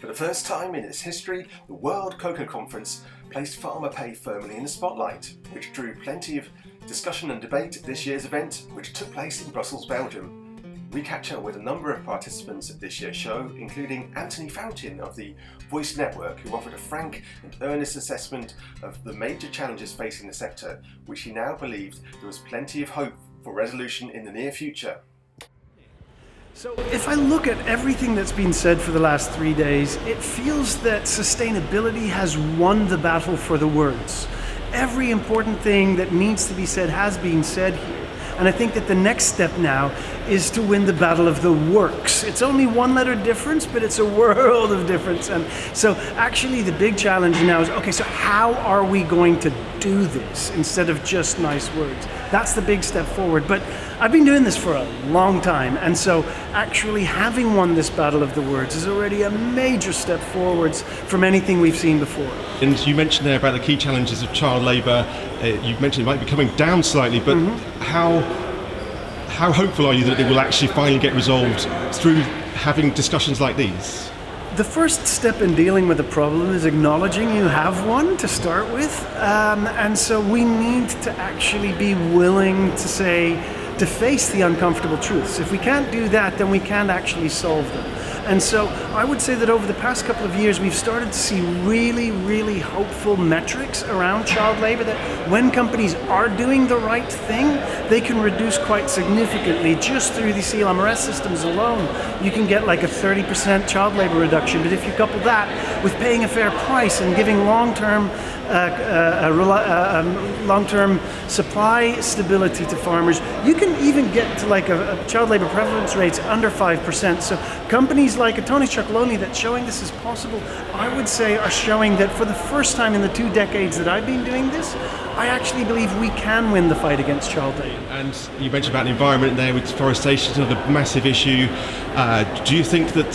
For the first time in its history, the World Cocoa Conference placed farmer pay firmly in the spotlight, which drew plenty of discussion and debate at this year's event, which took place in Brussels, Belgium. We catch up with a number of participants at this year's show, including Antonie Fountain of the Voice Network, who offered a frank and earnest assessment of the major challenges facing the sector, which he now believed there was plenty of hope for resolution in the near future. So if I look at everything that's been said for the last 3 days, it feels that sustainability has won the battle for the words. Every important thing that needs to be said has been said here. And I think that the next step now is to win the battle of the works. It's only one letter difference, but it's a world of difference. And so actually the big challenge now is, okay, so how are we going to do this instead of just nice words? That's the big step forward. But I've been doing this for a long time. And so actually having won this battle of the words is already a major step forwards from anything we've seen before. And you mentioned there about the key challenges of child labour. You mentioned it might be coming down slightly, but how hopeful are you that it will actually finally get resolved through having discussions like these? The first step in dealing with a problem is acknowledging you have one to start with. And so we need to actually be willing to face the uncomfortable truths. If we can't do that, then we can't actually solve them. And so I would say that over the past couple of years, we've started to see really, really hopeful metrics around child labor, that when companies are doing the right thing, they can reduce quite significantly just through the CLMRS systems alone. You can get like a 30% child labor reduction, but if you couple that with paying a fair price and giving long-term supply stability to farmers, you can even get to like a child labor prevalence rates under 5%. So companies like Antonie Fountain that's showing this is possible, I would say are showing that for the first time in the 2 decades that I've been doing this, I actually believe we can win the fight against child labor. And you mentioned about the environment there with deforestation, another massive issue. Do you think that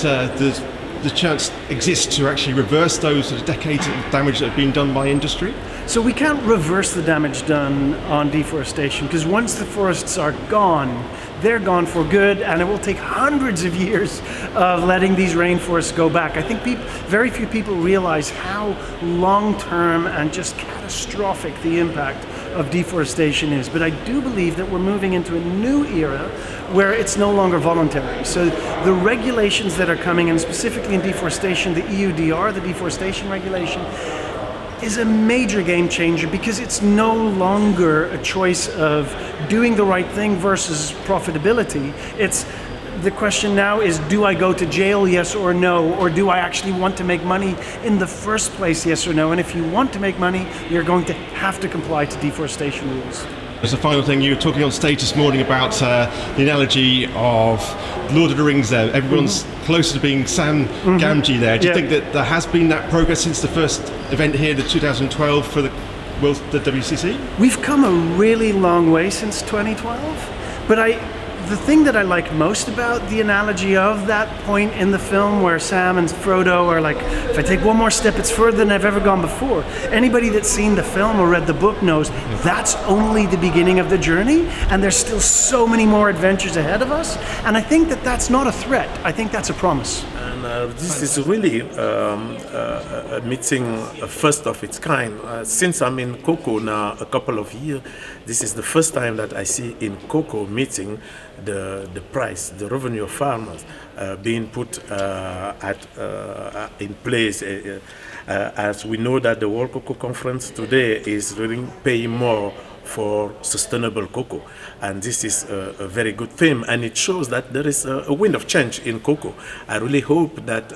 the chance exists to actually reverse those sort of decades of damage that have been done by industry? So we can't reverse the damage done on deforestation, because once the forests are gone, they're gone for good, and it will take hundreds of years of letting these rainforests go back. I think very few people realize how long-term and just catastrophic the impact of deforestation is. But I do believe that we're moving into a new era where it's no longer voluntary. So the regulations that are coming, and specifically in deforestation, the EUDR, the deforestation regulation, is a major game changer, because it's no longer a choice of doing the right thing versus profitability. The question now is, do I go to jail, yes or no? Or do I actually want to make money in the first place, yes or no? And if you want to make money, you're going to have to comply to deforestation rules. As a final thing, you were talking on stage this morning about the analogy of Lord of the Rings there. Everyone's closer to being Sam Gamgee there. Do you think that there has been that progress since the first event here, the 2012 for the WCC? We've come a really long way since 2012, but the thing that I like most about the analogy of that point in the film where Sam and Frodo are like, if I take one more step, it's further than I've ever gone before. Anybody that's seen the film or read the book knows that's only the beginning of the journey, and there's still so many more adventures ahead of us. And I think that that's not a threat. I think that's a promise. And this is really a meeting first of its kind. Since I'm in cocoa now a couple of years, this is the first time that I see in cocoa meeting the price, the revenue of farmers being put in place. As we know that the World Cocoa Conference today is really paying more for sustainable cocoa, and this is a very good theme, and it shows that there is a wind of change in cocoa. I really hope that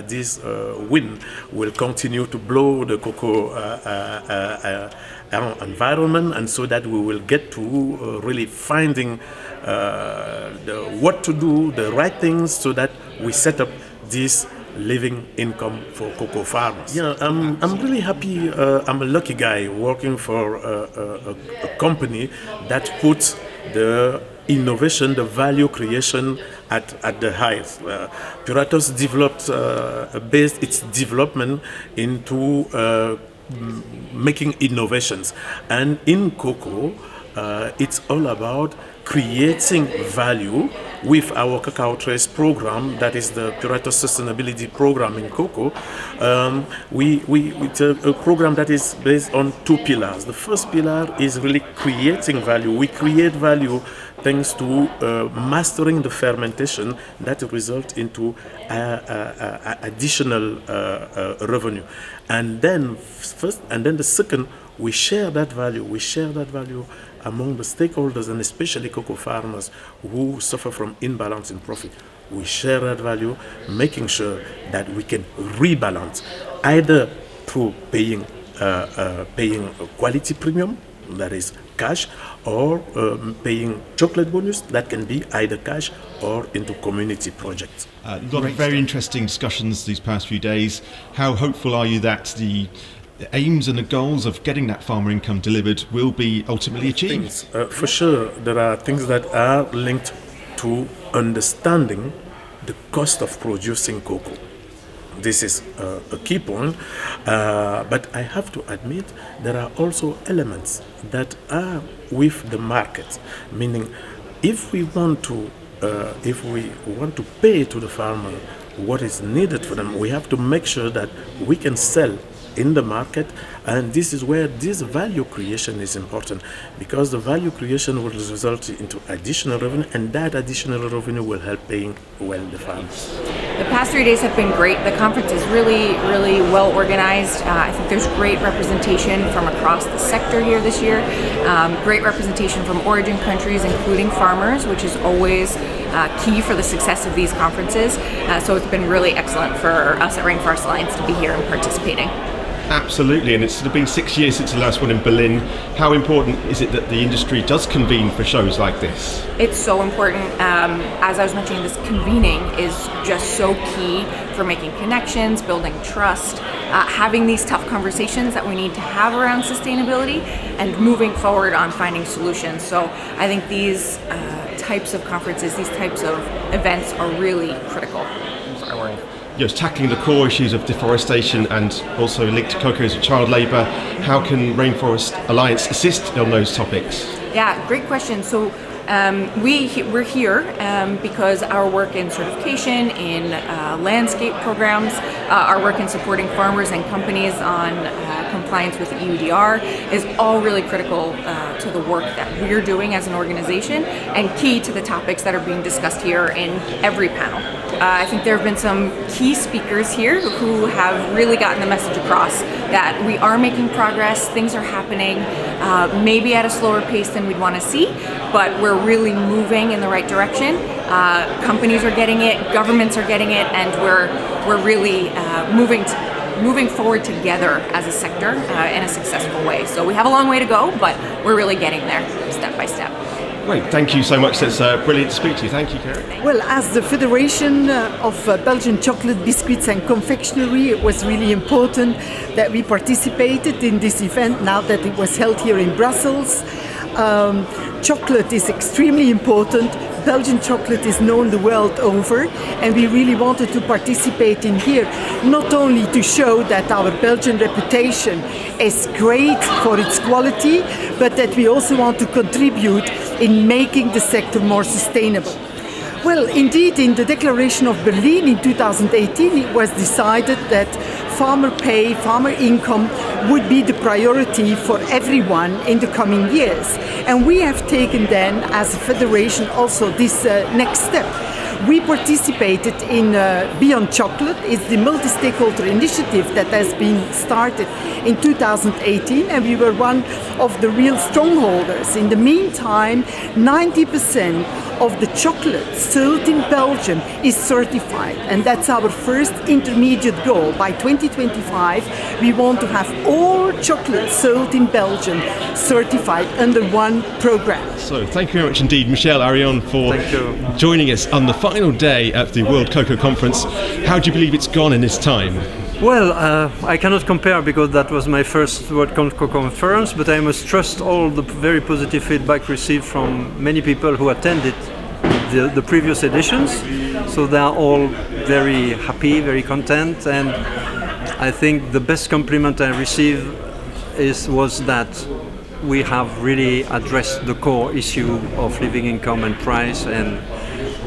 this wind will continue to blow the cocoa environment, and so that we will get to really finding what to do, the right things, so that we set up this living income for cocoa farmers. Yeah, I'm really happy. I'm a lucky guy working for a company that puts the innovation, the value creation at the highest. Puratos developed based its development into making innovations, and in cocoa, it's all about creating value with our cacao trace program, that is the Puratos sustainability program in cocoa. It's a program that is based on two pillars. The first pillar is really creating value. We create value thanks to mastering the fermentation that result into additional revenue. And then the second, we share that value. We share that value among the stakeholders, and especially cocoa farmers who suffer from imbalance in profit. We share that value, making sure that we can rebalance, either through paying a quality premium, that is cash, or paying chocolate bonus, that can be either cash or into community projects. A lot of very interesting discussions these past few days. How hopeful are you that the aims and the goals of getting that farmer income delivered will be ultimately achieved? For sure, there are things that are linked to understanding the cost of producing cocoa. This is a key point, but I have to admit there are also elements that are with the market, meaning if we want to pay to the farmer what is needed for them, we have to make sure that we can sell in the market, and this is where this value creation is important, because the value creation will result into additional revenue, and that additional revenue will help paying well the farmers. The past 3 days have been great. The conference is really, really well organized. I think there's great representation from across the sector here this year. Great representation from origin countries, including farmers, which is always key for the success of these conferences. So it's been really excellent for us at Rainforest Alliance to be here and participating. Absolutely, and it's sort of been 6 years since the last one in Berlin. How important is it that the industry does convene for shows like this? It's so important. As I was mentioning, this convening is just so key for making connections, building trust, having these tough conversations that we need to have around sustainability, and moving forward on finding solutions. So I think these types of conferences, these types of events are really critical for our work. Yes, tackling the core issues of deforestation and also linked to cocoa's child labour. How can Rainforest Alliance assist on those topics? Yeah, great question. So we're here because our work in certification, in landscape programs, our work in supporting farmers and companies on compliance with EUDR is all really critical to the work that we're doing as an organization, and key to the topics that are being discussed here in every panel. I think there have been some key speakers here who have really gotten the message across that we are making progress, things are happening, maybe at a slower pace than we'd want to see, but we're really moving in the right direction. Companies are getting it, governments are getting it, and we're really moving forward together as a sector in a successful way. So we have a long way to go, but we're really getting there step by step. Great, thank you so much. That's brilliant to speak to you. Thank you, Kerry. Well, as the Federation of Belgian Chocolate, Biscuits and Confectionery, it was really important that we participated in this event now that it was held here in Brussels. Chocolate is extremely important. Belgian chocolate is known the world over, and we really wanted to participate in here, not only to show that our Belgian reputation is great for its quality, but that we also want to contribute in making the sector more sustainable. Well, indeed, in the Declaration of Berlin in 2018, it was decided that farmer pay, farmer income would be the priority for everyone in the coming years. And we have taken then, as a federation, also this next step. We participated in Beyond Chocolate. It's the multi-stakeholder initiative that has been started in 2018, and we were one of the real strongholders. In the meantime, 90% of the chocolate sold in Belgium is certified, and that's our first intermediate goal. By 2025, we want to have all chocolate sold in Belgium certified under one program. So thank you very much indeed, Michel, Arrion, for joining us on the final day at the World Cocoa Conference. How do you believe it's gone in this time? Well, I cannot compare because that was my first World Cocoa Conference, but I must trust all the very positive feedback received from many people who attended the previous editions. So they are all very happy, very content, and I think the best compliment I received was that we have really addressed the core issue of living income and price, and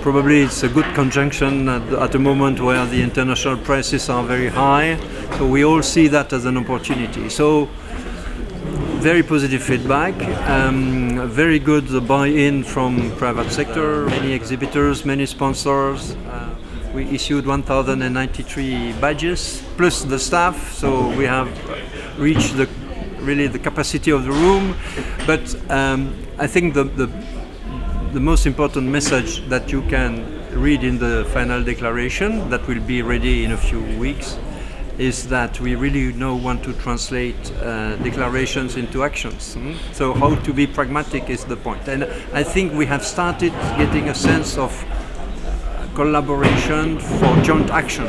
probably it's a good conjunction at a moment where the international prices are very high. So we all see that as an opportunity. So very positive feedback, very good buy-in from private sector, many exhibitors, many sponsors. We issued 1,093 badges plus the staff, so we have reached the capacity of the room. But I think the most important message that you can read in the final declaration that will be ready in a few weeks is that we really now want to translate declarations into actions. So how to be pragmatic is the point. And I think we have started getting a sense of collaboration for joint action.